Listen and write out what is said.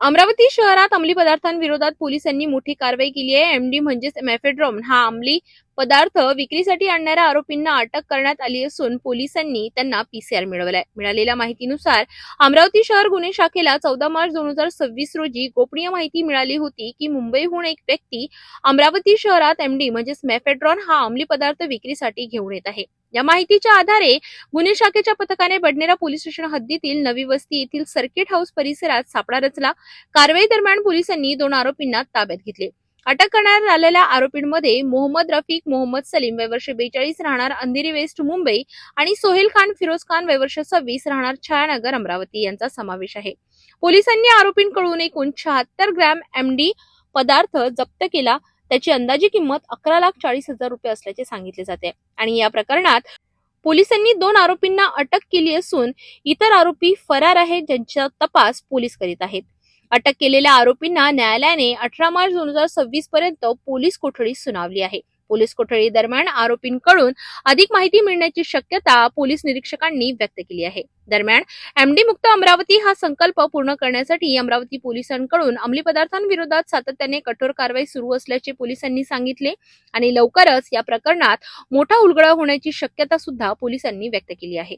अमरावती शहरात अंमली पदार्थांविरोधात पोलिसांनी मोठी कारवाई केली आहे। एमडी म्हणजेच मेफेड्रोन हा अंमली पदार्थ विक्रीसाठी आणणाऱ्या आरोपींना अटक करण्यात आली असून पोलिसांनी त्यांना पीसीआर मिळवलाय। मिळालेल्या माहितीनुसार अमरावती शहर गुन्हे शाखेला 14 मार्च 2026 रोजी गोपनीय माहिती मिळाली होती की मुंबईहून एक व्यक्ती अमरावती शहरात एमडी म्हणजेच मेफेड्रोन हा अंमली पदार्थ विक्रीसाठी घेऊन येत आहे। या माहितीच्या आधारे गुन्हे शाखेच्या पथकाने बडनेरा पोलीस स्टेशन हद्दीतील नवी वस्ती येथील सर्किट हाऊस परिसरात सापळा रचला। कारवाई दरम्यान पोलिसांनी 2 आरोपींना ताब्यात घेतले। अटक करण्यात आलेल्या आरोपींमध्ये मोहम्मद रफिक मोहम्मद सलीम वय वर्ष 42 राहणार अंधेरी वेस्ट मुंबई आणि सोहेल खान फिरोज खान वय वर्ष 26 राहणार छायानगर अमरावती यांचा समावेश आहे। पोलिसांनी आरोपींकडून एकूण 76 ग्रॅम एमडी पदार्थ जप्त केला। त्याची अंदाजी किंमत 11,40,000 रुपये असल्याचे सांगितले जाते आणि या प्रकरणात पोलिसांनी 2 आरोपींना अटक केली असून इतर आरोपी फरार आहेत, ज्यांचा तपास पोलीस करीत आहेत। अटक केलेल्या आरोपींना न्यायालयाने 18 मार्च 2026 पर्यंत पोलीस कोठडी सुनावली आहे। पोलीस कोठडी दरम्यान आरोपींकडून अधिक माहिती मिळण्याची शक्यता पोलीस निरीक्षकांनी व्यक्त केली आहे। दरम्यान एमडी मुक्त अमरावती हा संकल्प पूर्ण करण्यासाठी अमरावती पोलिसांकडून अंमली पदार्थांविरोधात सातत्याने कठोर कारवाई सुरू असल्याचे पोलिसांनी सांगितले आणि लवकरच या प्रकरणात मोठा उलगडा होण्याची शक्यता सुद्धा पोलिसांनी व्यक्त केली आहे।